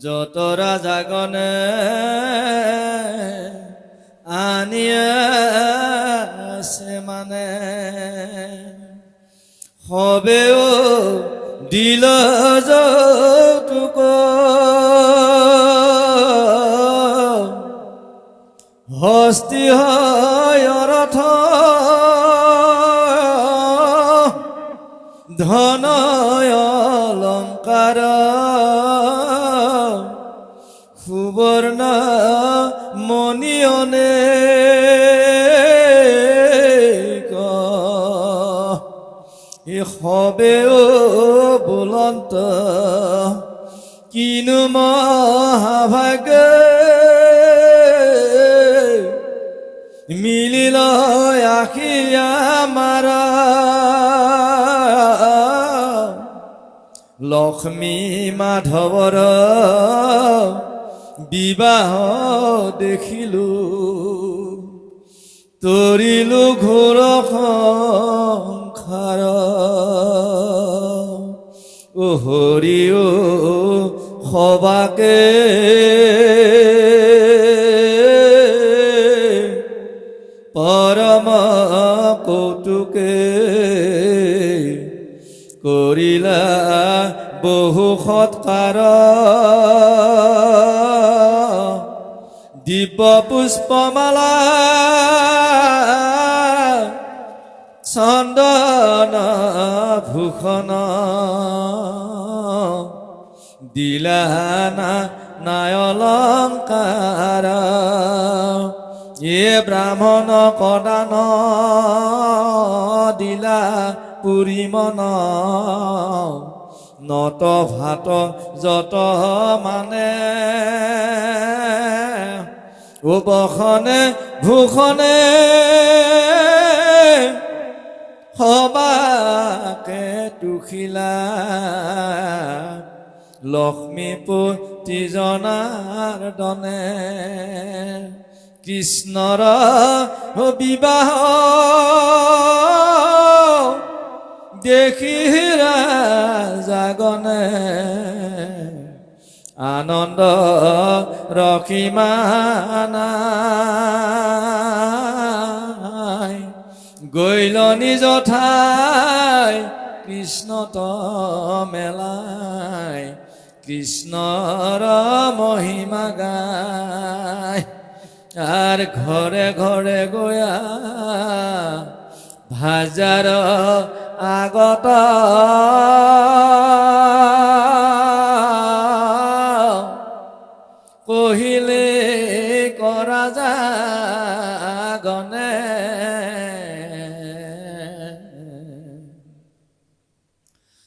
যত ৰাজাগণে আনিয়াছে মানে হবেও দিল যৌতুক হস্তি হয় অৰথ ধন অলঙ্কাৰ সুবৰ্ণ মণিয়নে হবেও বুলন্ত কিনো মহাভাগ্য মিলিল আখি আমাৰা লক্ষ্মী মাধৱৰ বিবাহ দেখিলো তৰিলো ঘোৰ সংসাৰ ও হৰি ও সবাকে পৰম কৌতুকে কৰিলা বহু সৎকাৰ দিব্য পুষ্পমালা চন্দন ভূষণ দিলা নাই অলংকাৰ ব্ৰাহ্মণ কদান দিলা পুৰি মন নত ভাত যত মানে বসনে ভূষণে সবাকে তুখিলা লক্ষ্মীপতি জনাৰ্দনে কৃষ্ণৰ বিবাহ দেখি ৰাজাগণে আনন্দ ৰখিমানাই গৈল নিজ ঠাই কৃষ্ণত মেলাই কৃষ্ণৰ মহিমা গায় আৰ ঘৰে ঘৰে গয়া ভাজাৰ আগত কহিলে কৰা জাগনে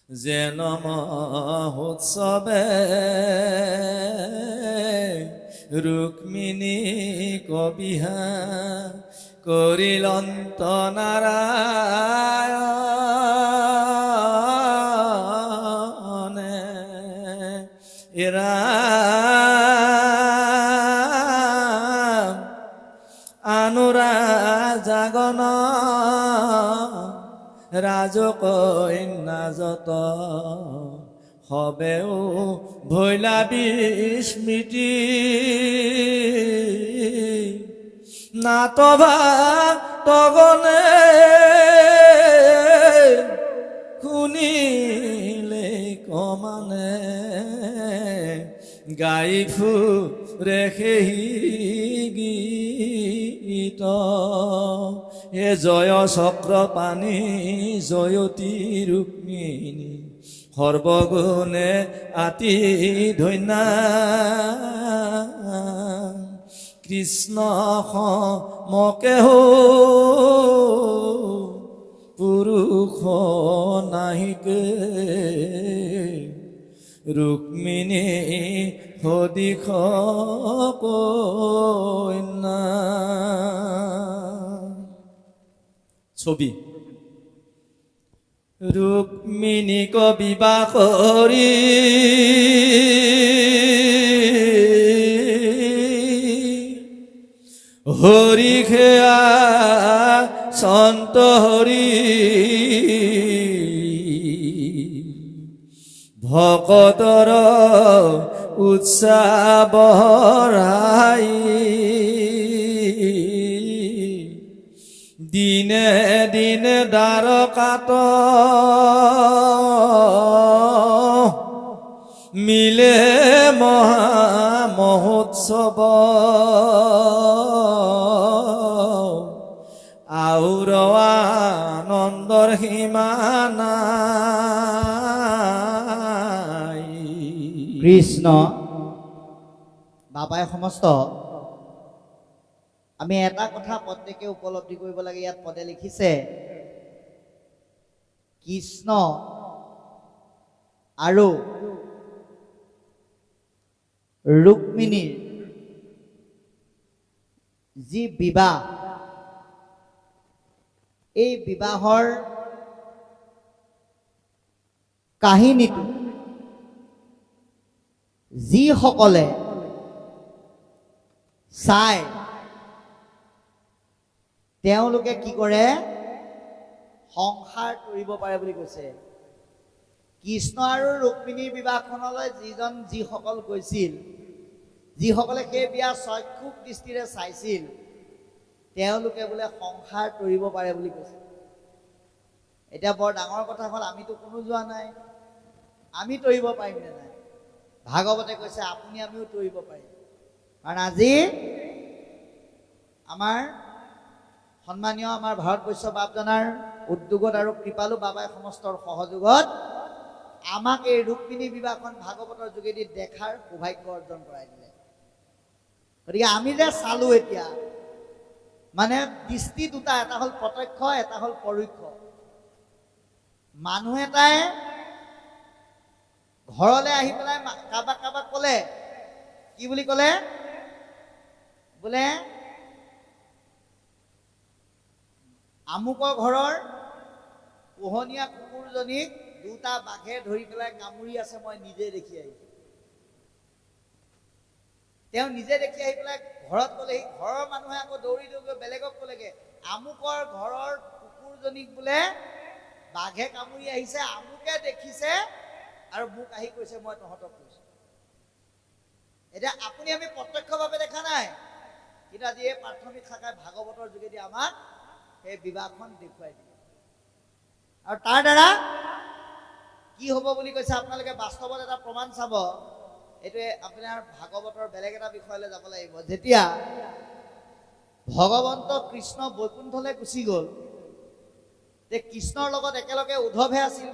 যেন মহোৎসৱে ৰুক্মিণী কবিহা কৰিলন্ত নাৰায়ণে আনুৰাজাগন ৰাজকন্যা যত হবেও ভৈলা বিস্মৃতি নাতভা তগনে শুনিলে কমানে গাই ফুৰে সেই গীত এ জয় চক্ৰপাণি জয়তী ৰুক্মিণী সৰ্বগুণে আতি ধন্যা কৃষ্ণ সমকে পুৰুষ নাহিকে ৰুক্মিণী সদিশ কন্যা। ছবি ৰুক্মিণীক বিবাহ কৰি হৰি খেয়া সন্ত হৰি ভকতৰ উৎসাহ বঢ়াই দিনে দিনে দ্বাৰকাত মিলে মহা মহোৎসৱ আউৰ আনন্দৰ সীমা নাই। কৃষ্ণ বাবাই সমস্ত আমি এটা কথা প্ৰত্যেকে উপলব্ধি কৰিব লাগে। ইয়াত পদে লিখিছে কৃষ্ণ আৰু ৰুক্মিণীৰ যি বিবাহ, এই বিবাহৰ কাহিনীটো যিসকলে চাই তেওঁলোকে কি কৰে, সংসাৰ কৰিব পাৰে বুলি কৈছে। কৃষ্ণ আৰু ৰুক্মিণীৰ বিবাহখনলৈ যিসকল গৈছিল, যিসকলে সেই বিয়া চক্ষুক দৃষ্টিৰে চাইছিল, তেওঁলোকে বোলে সংসাৰ কৰিব পাৰে বুলি কৈছে। এতিয়া বৰ ডাঙৰ কথা হ'ল, আমিতো কোনো যোৱা নাই, আমি তৰিব পাৰিম নে নাই? ভাগৱতে কৈছে আপুনি আমিও তৰিব পাৰিম। কাৰণ আজি আমাৰ সন্মানীয় আমাৰ ভাৰতবৰ্ষ বাপজনাৰ উদ্যোগত আৰু কৃপালু বাবাই সমস্তৰ সহযোগত আমাক এই ৰুক্মিণী বিবাহখন ভাগৱতৰ যোগেদি দেখাৰ সৌভাগ্য অৰ্জন কৰাই দিলে। গতিকে আমি যে চালো এতিয়া, মানে দৃষ্টি দুটা, এটা হ'ল প্ৰত্যক্ষ, এটা হ'ল পৰোক্ষ। মানুহ এটাই ঘৰলৈ আহি পেলাই কাৰোবাক কাৰোবাক ক'লে, কি বুলি ক'লে? বোলে আমুকৰ ঘৰৰ পোহনীয়া কুকুৰজনীক দুটা বাঘে ধৰি পেলাই কামুৰি আছে, মই নিজে দেখি আহিছো। তেওঁ নিজে দেখি আহি পেলাই ঘৰত ক'লেহি, ঘৰৰ মানুহে আকৌ দৌৰি দৌৰি বেলেগক ক'লেগে, আমুকৰ ঘৰৰ কুকুৰজনীক বোলে বাঘে কামুৰি আহিছে, আমুকে দেখিছে আৰু মোক আহি কৈছে, মই তহঁতক কৈছো। এতিয়া আপুনি আমি প্ৰত্যক্ষভাৱে দেখা নাই, কিন্তু আজি এই প্ৰাথমিক শাখাই ভাগৱতৰ যোগেদি আমাক সেই বিবাহখন দেখুৱাই দিয়ে। আৰু তাৰ দ্বাৰা কি হ'ব বুলি কৈছে, আপোনালোকে বাস্তৱত এটা প্ৰমাণ চাব। এইটোৱে আপোনাৰ ভাগৱতৰ বেলেগ এটা বিষয়লৈ যাব লাগিব। যেতিয়া ভগৱন্ত কৃষ্ণ বৈকুণ্ঠলৈ গুচি গ'ল, তে কৃষ্ণৰ লগত একেলগে উদ্ধৱহে আছিল,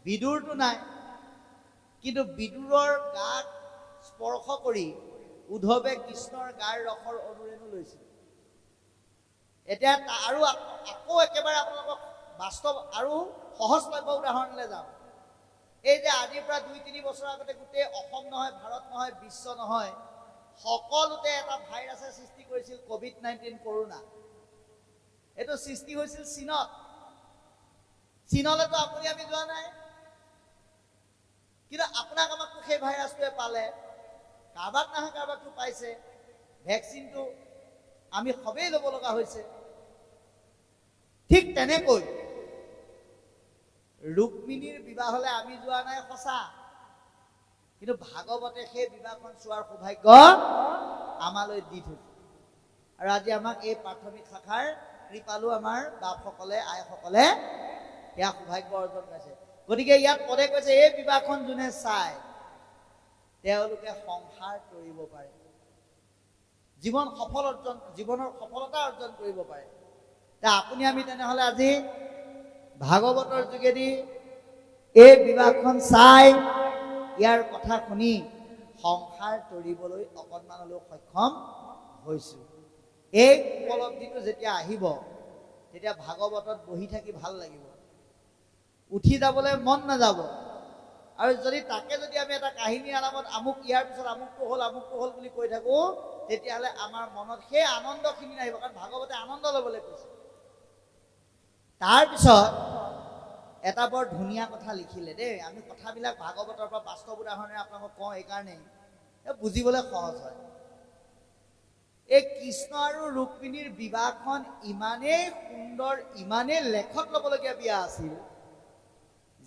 বিদুৰটো নাই। কিন্তু বিদুৰৰ গাত স্পৰ্শ কৰি উদ্ধৱে কৃষ্ণৰ গাৰ ৰসৰ অনুৰেণু লৈছিল। এতিয়া আৰু আকৌ একেবাৰে আপোনালোকক বাস্তৱ আৰু সহজলভ্য উদাহৰণলৈ যাওঁ। এই যে আজিৰ পৰা 2-3 বছৰ আগতে গোটেই অসম নহয়, ভাৰত নহয়, বিশ্ব নহয়, সকলোতে এটা ভাইৰাছে সৃষ্টি কৰিছিল, COVID-19 কৰোনা। এইটো সৃষ্টি হৈছিল চীনত। চীনলৈতো আপুনি আমি যোৱা নাই, কিন্তু আপোনাক আমাকতো সেই ভাইৰাছটোৱে পালে। কাৰোবাক নহয় কাৰোবাকতো পাইছে। ভেকচিনটো আমি সবেই ল'ব লগা হৈছে। ঠিক তেনেকৈ ৰুক্মিণীৰ বিবাহলৈ আমি যোৱা নাই সঁচা, কিন্তু ভাগৱতে সেই বিবাহখন চোৱাৰ সৌভাগ্য আমালৈ দি থৈছে। আৰু আজি আমাক এই প্ৰাথমিক শাখাৰ কৃপালু আমাৰ বাপসকলে, আইসকলে সেয়া সৌভাগ্য অৰ্জন কৰিছে। গতিকে ইয়াত পদে কৈছে, এই বিবাহখন যোনে চাই তেওঁলোকে সংসাৰ কৰিব পাৰে, জীৱনৰ সফলতা অৰ্জন কৰিব পাৰে। আপুনি আমি তেনেহ'লে আজি ভাগৱতৰ যোগেদি এই বিবাহখন চাই ইয়াৰ কথা শুনি সংসাৰ তৰিবলৈ অকণমান হ'লেও সক্ষম হৈছোঁ। এই উপলব্ধিটো যেতিয়া আহিব, তেতিয়া ভাগৱতত বহি থাকি ভাল লাগিব, উঠি যাবলৈ মন নাযাব। আৰু যদি তাকে যদি আমি এটা কাহিনী আলামত আমুক ইয়াৰ পিছত আমুকটো হ'ল বুলি কৈ থাকো, তেতিয়াহ'লে আমাৰ মনত সেই আনন্দখিনি নাহিব। কাৰণ ভাগৱতে আনন্দ ল'বলৈ কৈছে। তাৰপিছত এটা বৰ ধুনীয়া কথা লিখিলে দেই। আমি কথাবিলাক ভাগৱতৰ পৰা বাস্তৱ উদাহৰণেৰে আপোনালোকক কওঁ এইকাৰণেই বুজিবলৈ সহজ হয়। এই কৃষ্ণ আৰু ৰুক্মিণীৰ বিবাহখন ইমানেই সুন্দৰ, ইমানেই লেখত ল'বলগীয়া বিয়া আছিল,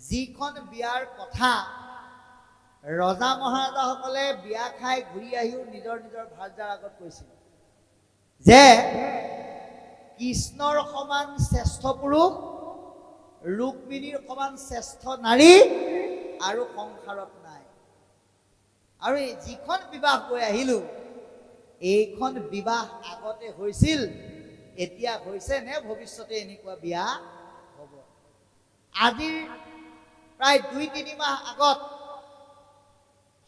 যিখন বিয়াৰ কথা ৰজা মহাৰাজাসকলে বিয়া খাই ঘূৰি আহিও নিজৰ নিজৰ ভাৰ্যাৰ আগত কৈছিল যে কৃষ্ণৰ সমান শ্ৰেষ্ঠ পুৰুষ, ৰুক্মিণীৰ সমান শ্ৰেষ্ঠ নাৰী আৰু সংসাৰত নাই। আৰু যিখন বিবাহ গৈ আহিলো, এইখন বিবাহ আগতে হৈছিল, এতিয়া হৈছে নে ভৱিষ্যতে এনেকুৱা বিয়া হ'ব? আজিৰ প্ৰায় 2-3 মাহ আগত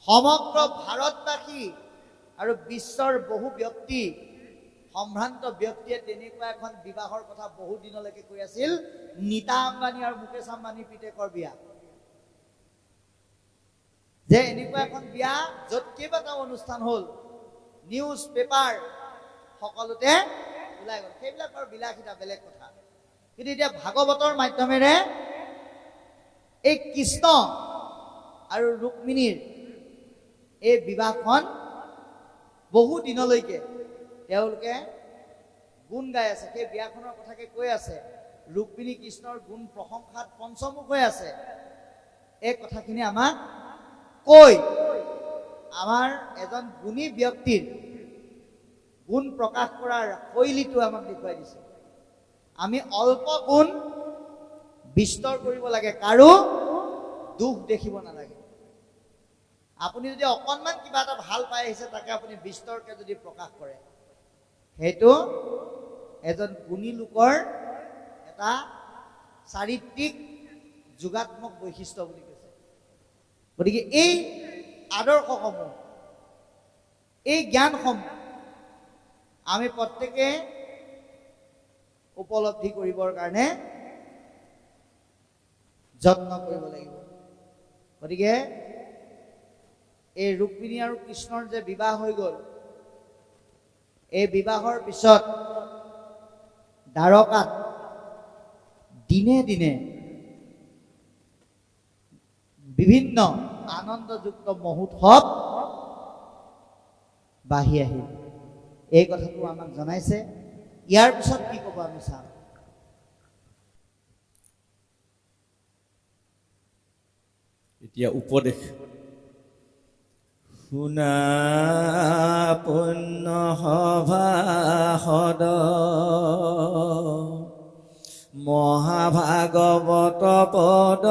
সমগ্ৰ ভাৰতবাসী আৰু বিশ্বৰ বহু ব্যক্তি, সম্ভ্ৰান্ত ব্যক্তিয়ে তেনেকুৱা এখন বিবাহৰ কথা বহু দিনলৈকে কৈ আছিল, নীতা আম্বানী আৰু মুকেশ আম্বানীৰ পিতেকৰ বিয়া। যে এনেকুৱা এখন বিয়া য'ত কেইবাটাও অনুষ্ঠান হ'ল, নিউজ পেপাৰ সকলোতে ওলাই গ'ল। সেইবিলাক বাৰু বিলাসিতা, বেলেগ কথা। কিন্তু এতিয়া ভাগৱতৰ মাধ্যমেৰে এই কৃষ্ণ আৰু ৰুক্মিণীৰ এই বিবাহখন বহু দিনলৈকে তেওঁলোকে গুণ গাই আছে, সেই বিয়াখনৰ কথাকে কৈ আছে। ৰুক্মিণী কৃষ্ণৰ গুণ প্ৰশংসাত পঞ্চমুখ হৈ আছে। এই কথাখিনি আমাক কৈ আমাৰ এজন গুণী ব্যক্তিৰ গুণ প্ৰকাশ কৰাৰ শৈলীটো আমাক দেখুৱাই দিছে। আমি অল্প গুণ বিস্তৰ কৰিব লাগে, কাৰো দুখ দেখিব নালাগে। আপুনি যদি অকণমান কিবা এটা ভাল পাই আহিছে, তাকে আপুনি বিস্তৰকে যদি প্ৰকাশ কৰে, সেইটো এজন গুণী লোকৰ এটা চাৰিত্ৰিক যোগাত্মক বৈশিষ্ট্য বুলি কৈছে। গতিকে এই আদৰ্শসমূহ, এই জ্ঞানসমূহ আমি প্ৰত্যেকে উপলব্ধি কৰিবৰ কাৰণে যত্ন কৰিব লাগিব। গতিকে এই ৰুক্মিণী আৰু কৃষ্ণৰ যে বিবাহ হৈ গ'ল, এই বিবাহৰ পিছত দ্বাৰকাত দিনে দিনে বিভিন্ন আনন্দযুক্ত মহোৎসৱ বাঢ়ি আহিল। এই কথাটো আমাক জনাইছে। ইয়াৰ পিছত কি ক'ব আমি চাম। এতিয়া উপদেশ। শুনা পুণ্য সভাসদ মহাভাগৱত পদ,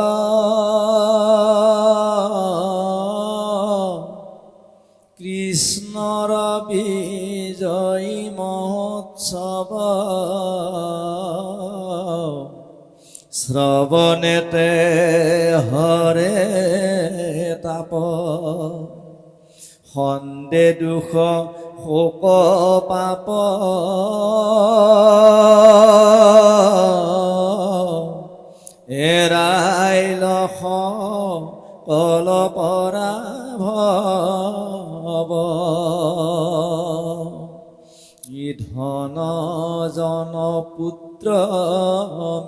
কৃষ্ণৰ বিজয়ী মহোৎসৱ, শ্ৰৱণেতে হৰে তাপ, সন্দে দুখ শোক পাপ, এৰাই লখ কল পৰাভৱ, ই ধন জন পুত্ৰ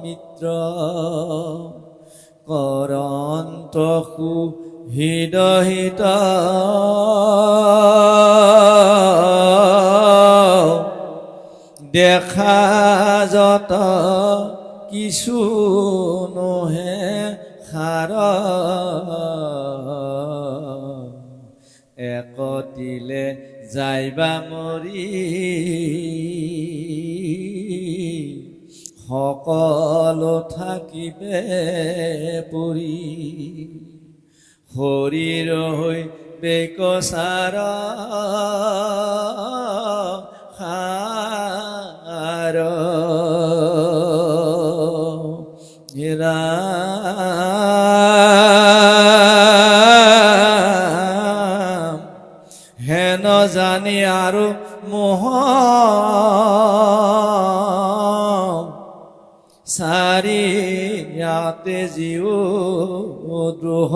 মিত্ৰ, কৰন্ত সুহৃদহিত, দেখা যত কিছু নহে সাৰ, একতিলে যাইবা মৰি, সকলো থাকিবে পৰি, শৰীৰ হৈ বেকচাৰ সাৰ, ৰাম হেন জানি আৰু মোহ, চাৰিয়াতে জীৱ দ্ৰোহ,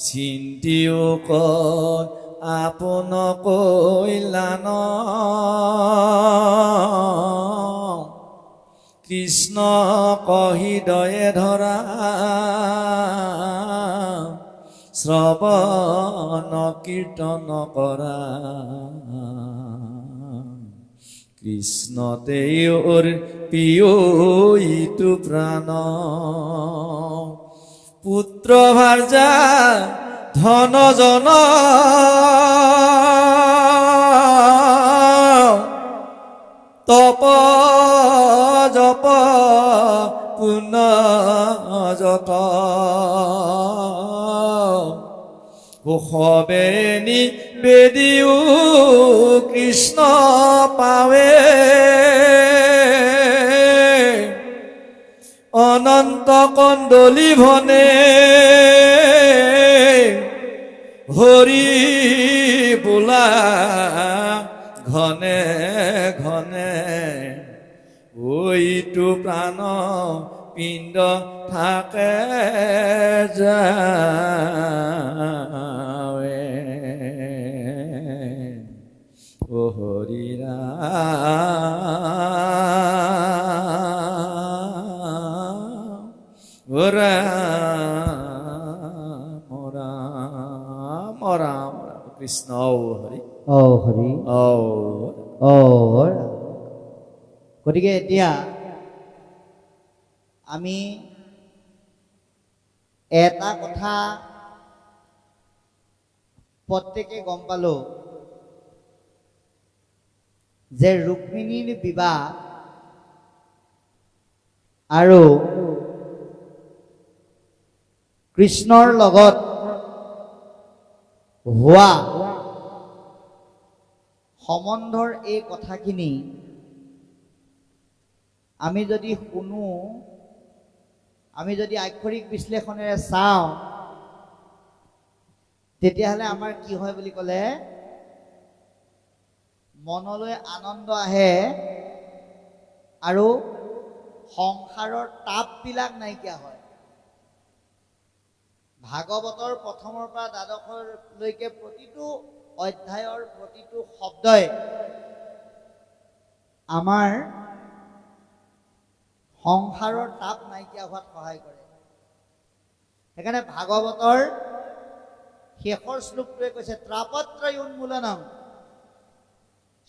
চিন্তিও কয় আপোন কৈলান, কৃষ্ণ কহি দয়ে ধৰা, শ্ৰৱণ কীৰ্তন কৰা কৃষ্ণতেই প্ৰিয় ইটো প্ৰাণ পুত্ৰ ভাৰ্যা ধন জন তপ জপ পুণ্য যত সবেনি বেদিও কৃষ্ণ পাৱে অনন্ত কণ্ডলী ভনে হৰি বোলা ঘনে ঘনে ওইটো প্ৰাণ পিণ্ড থাকে যাৱে ও হৰি ৰাম ও ৰাম ৰাম ৰাম কৃষ্ণ হৰি হৰি ও গতিকে এতিয়া আমি এটা কথা প্ৰত্যেকে গম পালো যে ৰুক্মিণীৰ বিবাহ আৰু কৃষ্ণৰ লগত হোৱা সম্বন্ধৰ এই কথাখিনি আমি যদি শুনো, আমি যদি আক্ষৰিক বিশ্লেষণেৰে চাওঁ, তেতিয়াহ'লে আমাৰ কি হয় বুলি ক'লে মনলৈ আনন্দ আহে আৰু সংসাৰৰ তাপবিলাক নাইকিয়া হয়। ভাগৱতৰ প্ৰথমৰ পৰা দ্বাদশলৈকে প্ৰতিটো অধ্যায়ৰ প্ৰতিটো শব্দই আমাৰ সংসাৰৰ তাপ নাইকিয়া হোৱাত সহায় কৰে। সেইকাৰণে ভাগৱতৰ শেষৰ শ্লোকটোৱে কৈছে ত্ৰাপত্ৰয় উন্মূলনম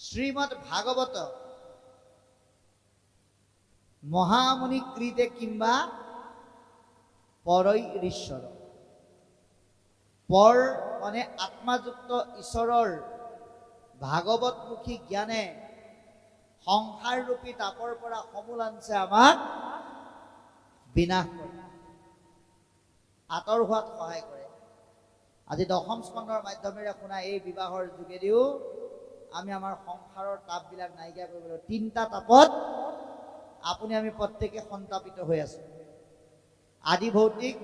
শ্ৰীমদ ভাগৱত মহামুনি কৃতে কিম্বা পৰৈ ঈশ্বৰ। পৰ মানে আত্মাযুক্ত ঈশ্বৰৰ ভাগৱতমুখী জ্ঞানে সংসাৰ ৰূপী তাপৰ পৰা সমূল আনছে আমাক বিনাশ কৰে, আঁতৰ হোৱাত সহায় কৰে। আজি দশম স্কন্ধৰ মাধ্যমেৰে শুনা এই বিবাহৰ যোগেদিও আমি আমাৰ সংসাৰৰ তাপবিলাক নাইকিয়া কৰিবলৈ তিনিটা তাপত আপুনি আমি প্ৰত্যেকে সন্তাপিত হৈ আছো, আদি ভৌতিক,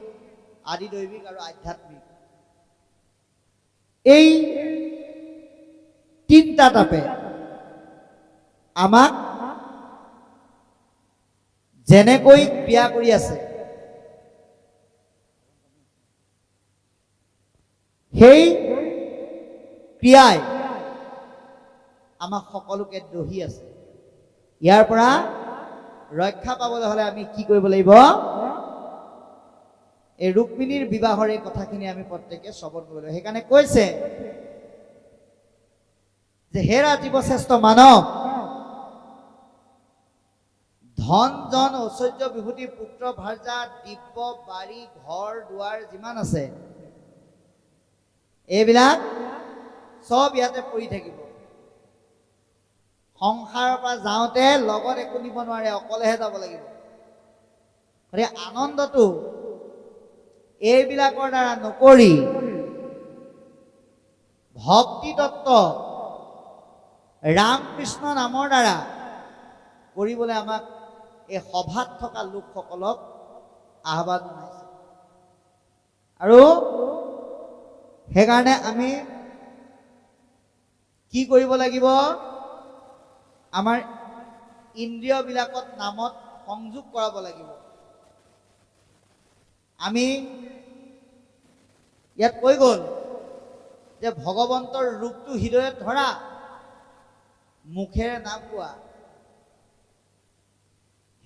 আদি দৈবিক আৰু আধ্যাত্মিক। এই তিনিটা তাপে আমাক যেনেকৈ ক্ৰিয়া কৰি আছে সেই ক্ৰিয়াই আমাক সকলোকে দহি আছে। ইয়াৰ পৰা ৰক্ষা পাবলৈ হ'লে আমি কি কৰিব লাগিব? এই ৰুক্মিণীৰ বিবাহৰ এই কথাখিনি আমি প্ৰত্যেকে শ্ৰৱণ কৰিব লাগিব। সেইকাৰণে কৈছে যে হেৰা জীৱশ্ৰেষ্ঠ মানৱ, ধন জন ঐশ্বৰ্য বিভূতি পুত্ৰ ভাৰ্যা দিব্য বাৰী ঘৰ দুৱাৰ যিমান আছে এইবিলাক চব ইয়াতে পৰি থাকিব। সংসাৰৰ পৰা যাওঁতে লগত একো নিব নোৱাৰে, অকলেহে যাব লাগিব। গতিকে আনন্দটো এইবিলাকৰ দ্বাৰা নকৰি ভক্তি তত্ত্ব ৰাম কৃষ্ণ নামৰ দ্বাৰা কৰিবলৈ আমাক এই সভাত থকা লোকসকলক আহ্বান জনাইছে। আৰু সেইকাৰণে আমি কি কৰিব লাগিব? আমাৰ ইন্দ্ৰিয়বিলাকত নামত সংযোগ কৰাব লাগিব। আমি ইয়াত কৈ গ'ল যে ভগৱন্তৰ ৰূপটো হৃদয়ত ধৰা, মুখেৰে নাম কোৱা।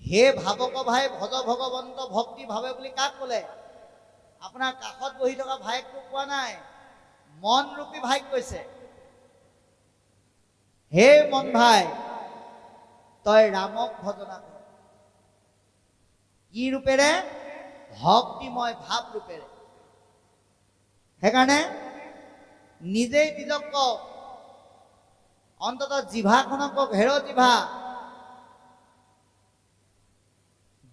হে ভাবক ভাই ভজ ভগৱন্ত ভক্তি ভাৱে বুলি কাক ক'লে? আপোনাৰ কাষত বহি থকা ভাইকটোক কোৱা নাই, মন ৰূপী ভাইক কৈছে, হে মন ভাই, তই ৰামক ভজনা কৰ। কি ৰূপেৰে? ভক্তিময় ভাৱ ৰূপেৰে। সেইকাৰণে নিজেই নিজক কওক, অন্ততঃ জিভাখনক কওক, হেৰ জিভা,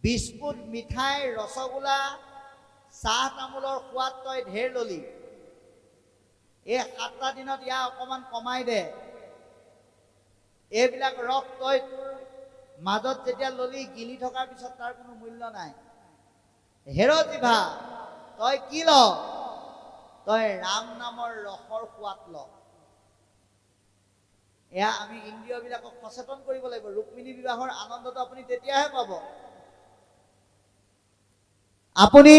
বিস্কুট, মিঠাই, ৰসগোল্লা, চাহ তামোলৰ সোৱাদ তই ঢেৰ ললি, এই 7টা দিনত ইয়াৰ অকণমান কমাই দে। এইবিলাক ৰস তই তোৰ মাজত যেতিয়া ললি, গিলি থকাৰ পিছত তাৰ কোনো মূল্য নাই। হেৰ জিভা, তই কি ল? তই ৰাম নামৰ ৰসৰ সোৱাদ ল। এয়া আমি ইন্দ্ৰিয়বিলাকক সচেতন কৰিব লাগিব। ৰুক্মিণী বিবাহৰ আনন্দটো আপুনি তেতিয়াহে পাব। আপুনি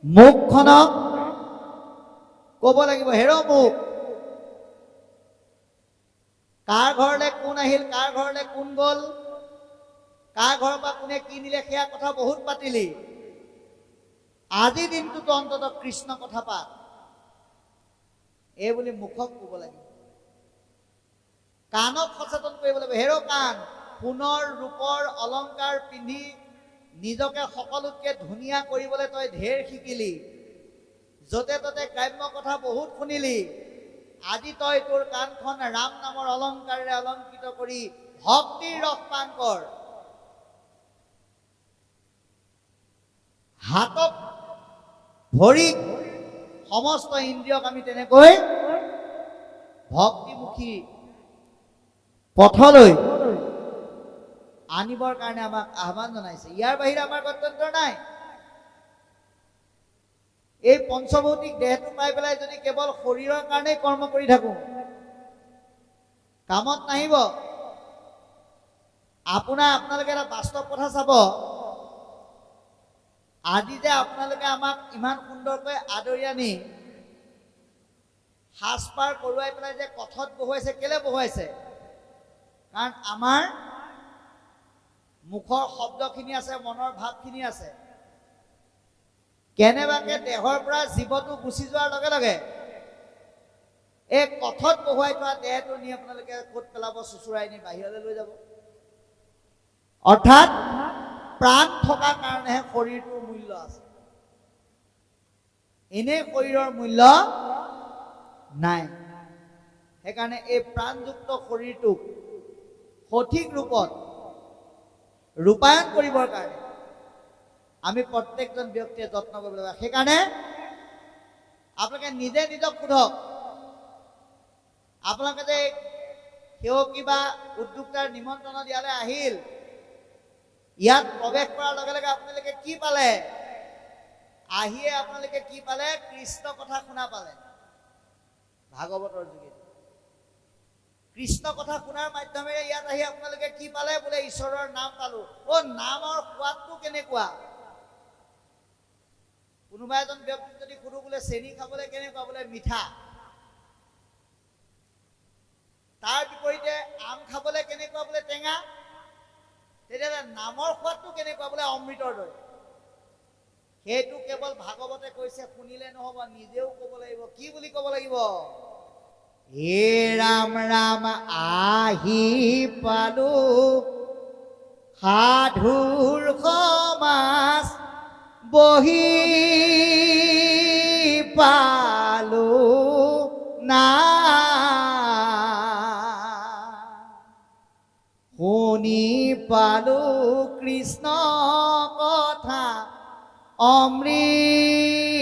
মুখখনক ক'ব লাগিব, হেৰ মুখ, কাৰ ঘৰলৈ কোন আহিল, কাৰ ঘৰলৈ কোন গ'ল, কাৰ ঘৰৰ পৰা কোনে কি নিলে, সেয়া কথা বহুত পাতিলি। আজি দিনটোতো অন্ততঃ কৃষ্ণ কথা পাত, এই বুলি মুখক ক'ব লাগিব। কাণক সচেতন কৰিব লাগিব, হেৰ কাণ, সোণৰ ৰূপৰ অলংকাৰ পিন্ধি নিজকে সকলোতকে ধুনীয়া কৰিবলৈ তই ঢেৰ শিকিলি, য'তে ত'তে গ্ৰাম্য কথা বহুত শুনিলি। আজি তই তোৰ কাণখন ৰাম নামৰ অলংকাৰেৰে অলংকৃত কৰি ভক্তিৰ ৰস পান কৰ। হাতক, ভৰিক, সমস্ত ইন্দ্ৰিয়ক আমি তেনেকৈ ভক্তিমুখী পথলৈ আনিবৰ কাৰণে আমাক আহ্বান জনাইছে। ইয়াৰ বাহিৰে আমাৰ গত্যন্তৰ নাই। এই পঞ্চভৌতিক দেহটো পাই পেলাই যদি কেৱল শৰীৰৰ কাৰণেই কৰ্ম কৰি থাকো, কামত নাহিব। আপোনালোকে এটা বাস্তৱ কথা চাব, আজি যে আপোনালোকে আমাক ইমান সুন্দৰকৈ আদৰি আনি সাজপাৰ কৰোৱাই পেলাই যে পথত বহুৱাইছে, কেলে বহুৱাইছে? কাৰণ আমাৰ মুখৰ শব্দখিনি আছে, মনৰ ভাৱখিনি আছে। কেনেবাকে দেহৰ পৰা জীৱটো গুচি যোৱাৰ লগে লগে এই কথত বহুৱাই থোৱা দেহটো নি আপোনালোকে ক'ত পেলাব? চুচুৰাই নি বাহিৰলৈ লৈ যাব। অৰ্থাৎ প্ৰাণ থকাৰ কাৰণেহে শৰীৰটোৰ মূল্য আছে, এনেই শৰীৰৰ মূল্য নাই। সেইকাৰণে এই প্ৰাণযুক্ত শৰীৰটোক সঠিক ৰূপত ৰূপায়ণ কৰিবৰ কাৰণে আমি প্ৰত্যেকজন ব্যক্তিয়ে যত্ন কৰিব লাগিব। সেইকাৰণে আপোনালোকে নিজে নিজক সোধক, আপোনালোকে যে সেৱকী বা উদ্যোক্তাৰ নিমন্ত্ৰণত ইয়ালৈ আহিল, ইয়াত প্ৰৱেশ কৰাৰ লগে লগে আপোনালোকে কি পালে? আহিয়ে আপোনালোকে কি পালে? কৃষ্ণ কথা শুনা পালে ভাগৱতৰ যোগেদি। কৃষ্ণ কথা শুনাৰ মাধ্যমেৰে ইয়াত আহি আপোনালোকে কি পালে? বোলে ঈশ্বৰৰ নাম পালো। নামৰ সোৱাদটো কেনেকুৱা? কোনোবা এজন ব্যক্তিক যদি সুধো, বোলে চেনি খাবলৈ কেনেকুৱা? বোলে মিঠা। তাৰ বিপৰীতে আম খাবলৈ কেনেকুৱা? বোলে টেঙা। তেতিয়াহ'লে নামৰ সোৱাদটো কেনেকুৱা? বোলে অমৃতৰ দৰে। সেইটো কেৱল ভাগৱতে কৈছে, শুনিলে নহব, নিজেও ক'ব লাগিব। কি বুলি ক'ব লাগিব? হে ৰাম ৰাম আহি পালো, সাধুৰ সমাজ বহি পালো না, শুনি পালো কৃষ্ণ কথা অমৃতৰ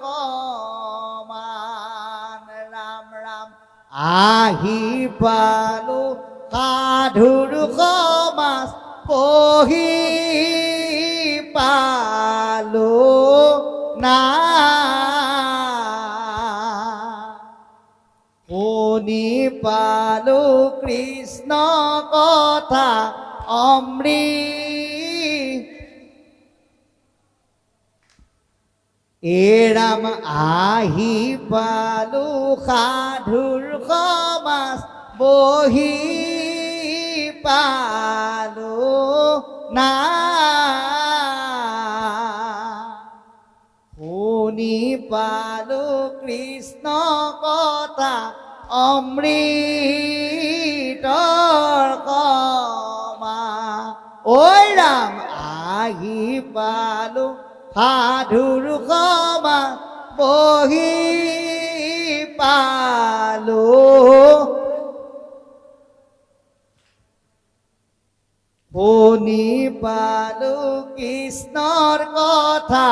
সমান। ৰাম ৰাম আহি পালো, সাধুৰ সমাজ পঢ়ি পালো না, শুনি পালো কৃষ্ণ কথা অমৃত। এ ৰাম আহি পালো, সাধুৰ সমাজ বহি পালো না। কৃষ্ণ কথা অমৃতৰ কমা ঐ ৰাম আহি পালো সাধুৰ ক্ষমা বহি পালো শুনি পালো কৃষ্ণৰ কথা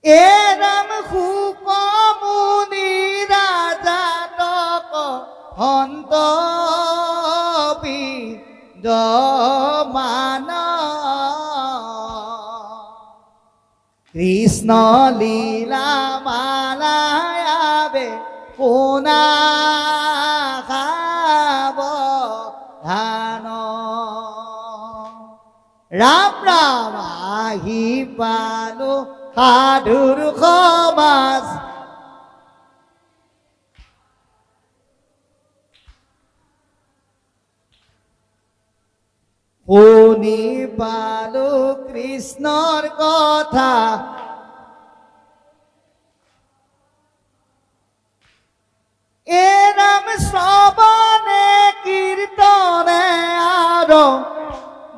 এ ৰাম শুক মুনি ৰাজা তক হন্ত মান কৃষ্ণ লীলা মালায়াবে শুনা খাব ধান ৰাম ৰাম আহি পালো সাধুৰ সমাজ শুনি পালো কৃষ্ণৰ কথা এ নাম শ্ৰৱণে কীৰ্তনে আৰু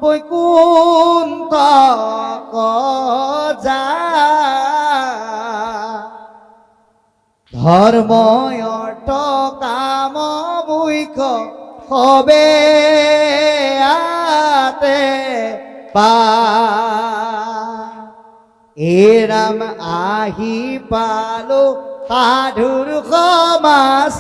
বৈকুণ্ঠ যা ধৰ্ম অৰ্থ কাম মুখ্য হবে আতে পা এ ৰাম আহি পালো সাধুৰ সমাজ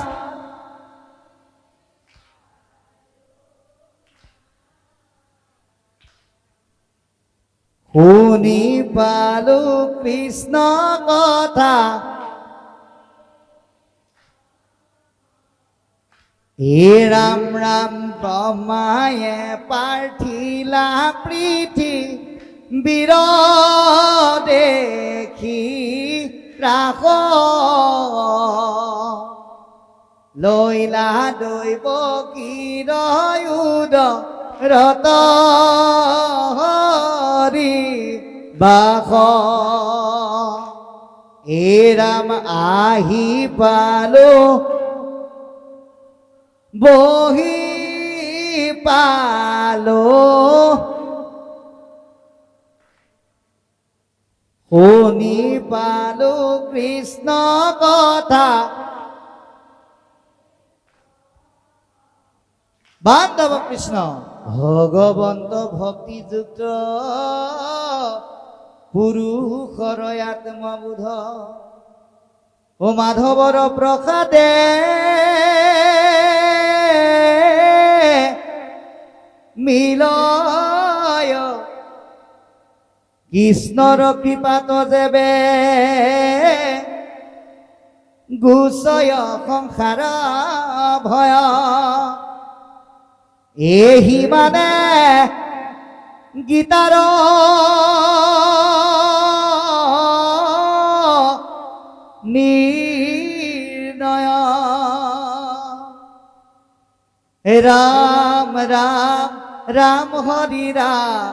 শুনি পালো কৃষ্ণ কথা হে ৰাম ৰাম ব্ৰহ্মায়ে পাৰ্থিলা পৃথি বীৰ দেখি ৰাখ লৈলা দৈৱ কিৰয়ুদ ৰত হৰি বাস এ ৰাম আহি পালো বহি পালো শুনি পালো কৃষ্ণ কথা বান্ধৱ কৃষ্ণ ভগৱন্ত ভক্তিযুক্ত পুৰুষৰ আত্মবোধ ও মাধৱৰ প্ৰসাদে মিলয় কৃষ্ণৰ কৃপাত যেবে গুচয় সংসাৰ ভয় এহি মানে গীতাৰ নিৰ্ণয় ৰাম ৰাম ৰাম হৰি ৰাম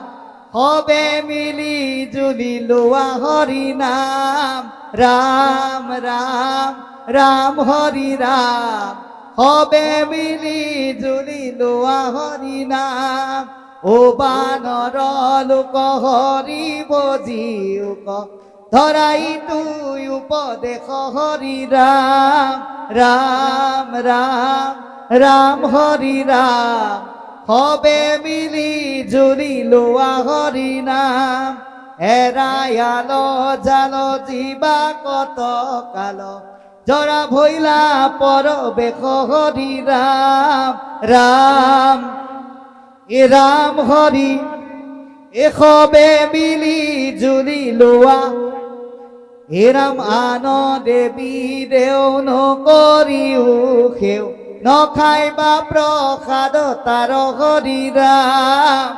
হবে মিলি জুলি লোৱা হৰি নাম ৰাম ৰাম ৰাম হৰি ৰাম হবে মিলি জুলি লোৱা হৰি নাম ও বানৰ লোক হৰি বজিউক ধৰাই তুই উপদেশ হৰি ৰাম ৰাম ৰাম ৰাম হৰি ৰাম হবে মিলি জুলি লোৱা হৰি নাম এৰায়াল জাল জীৱা কত কাল জৰা ভৈলা পৰবেশ হৰি ৰাম ৰাম এ ৰাম হৰি এসবে মিলি জুলি লোৱা এ ৰাম আন দেৱী দেও নকৰিও সেও নখাইবা প্ৰসাদ তাৰ হৰি ৰাম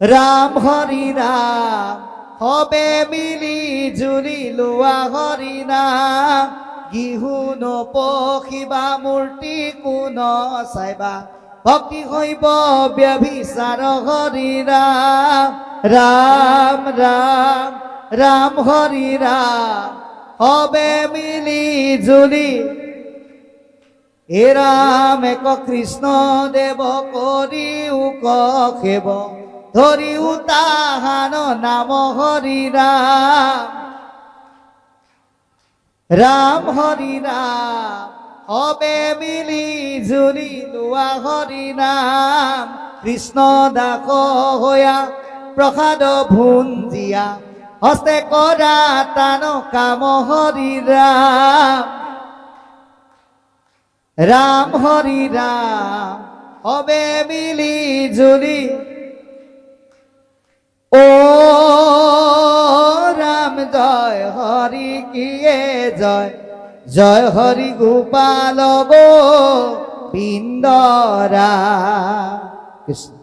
ৰাম হৰি ৰাম হবে মিলি জুলি লোৱা হৰি নাম গিহু নপখিবা মূৰ্তি কোন চাইবা ভক্তি হইব ব্যভিচার হরি রাম রাম রাম রাম হরি রাম হবে মিলি জুলি হে রাম এক কৃষ্ণ দেব করিও খেব ধরিও তাহান নাম হরি রাম রাম হরি রাম হবে মিলি জুলি লোৱা হৰি নাম কৃষ্ণ দাস হয়া প্ৰসাদ ভুঞ্জিয়া হস্তে কৰা তান কাম হৰি ৰাম ৰাম হৰি ৰাম হবে মিলি জুলি ও ৰাম জয় হৰি কিয়ে জয় জয় হৰি গোপাল গো বিন্দৰা কৃষ্ণ।